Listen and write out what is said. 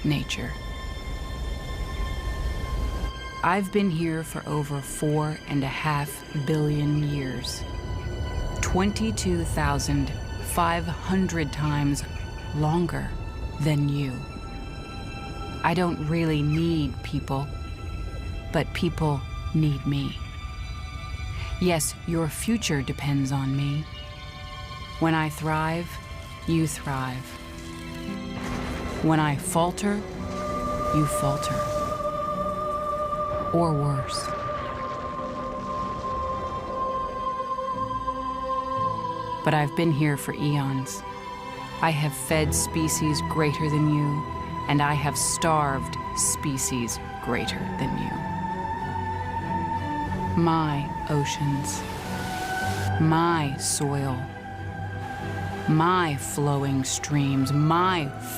nature. I've been here for over 4.5 billion years, 22,500 times longer than you. I don't really need people, but people need me. Yes, your future depends on me. When I thrive, you thrive. When I falter, you falter. Or worse. But I've been here for eons. I have fed species greater than you, and I have starved species greater than you. My oceans, my soil, my flowing streams, my